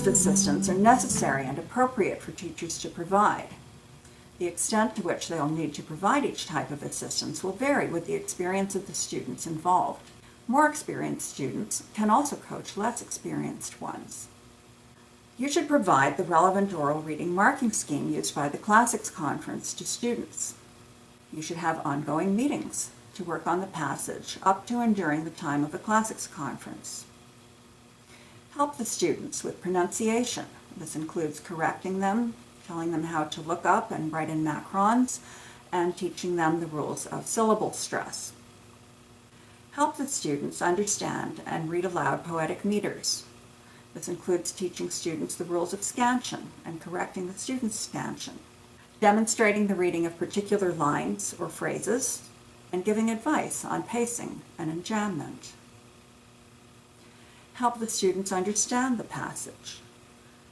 of assistance are necessary and appropriate for teachers to provide. The extent to which they will need to provide each type of assistance will vary with the experience of the students involved. More experienced students can also coach less experienced ones. You should provide the relevant oral reading marking scheme used by the Classics Conference to students. You should have ongoing meetings to work on the passage up to and during the time of the Classics Conference. Help the students with pronunciation. This includes correcting them, telling them how to look up and write in macrons, and teaching them the rules of syllable stress. Help the students understand and read aloud poetic meters. This includes teaching students the rules of scansion and correcting the students' scansion, demonstrating the reading of particular lines or phrases, and giving advice on pacing and enjambment. Help the students understand the passage.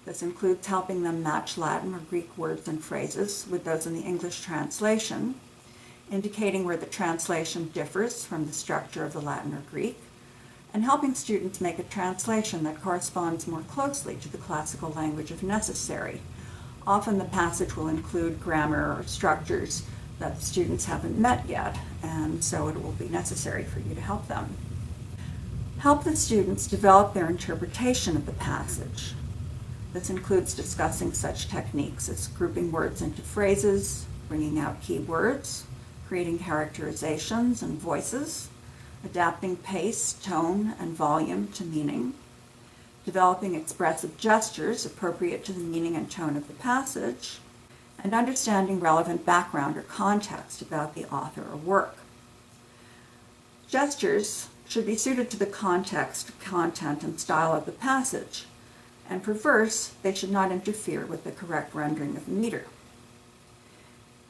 This includes helping them match Latin or Greek words and phrases with those in the English translation, indicating where the translation differs from the structure of the Latin or Greek, and helping students make a translation that corresponds more closely to the classical language if necessary. Often the passage will include grammar or structures that the students haven't met yet, and so it will be necessary for you to help them. Help the students develop their interpretation of the passage. This includes discussing such techniques as grouping words into phrases, bringing out key words, creating characterizations and voices, adapting pace, tone, and volume to meaning, developing expressive gestures appropriate to the meaning and tone of the passage, and understanding relevant background or context about the author or work. Gestures should be suited to the context, content, and style of the passage, and for verse, they should not interfere with the correct rendering of the meter.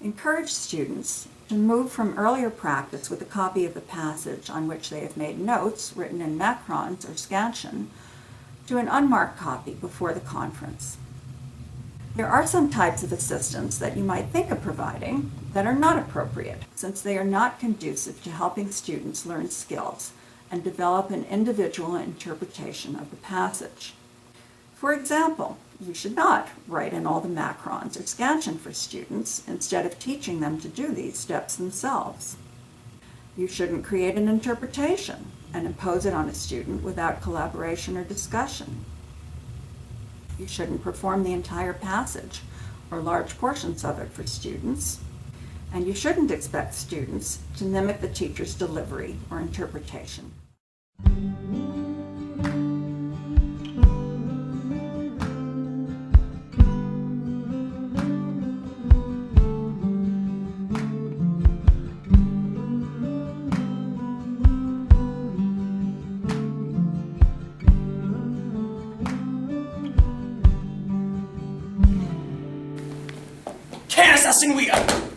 Encourage students to move from earlier practice with a copy of the passage on which they have made notes written in macrons or scansion to an unmarked copy before the conference. There are some types of assistance that you might think of providing that are not appropriate, since they are not conducive to helping students learn skills and develop an individual interpretation of the passage. For example, you should not write in all the macrons or scansion for students instead of teaching them to do these steps themselves. You shouldn't create an interpretation and impose it on a student without collaboration or discussion. You shouldn't perform the entire passage or large portions of it for students, and you shouldn't expect students to mimic the teacher's delivery or interpretation. Assassin, we are.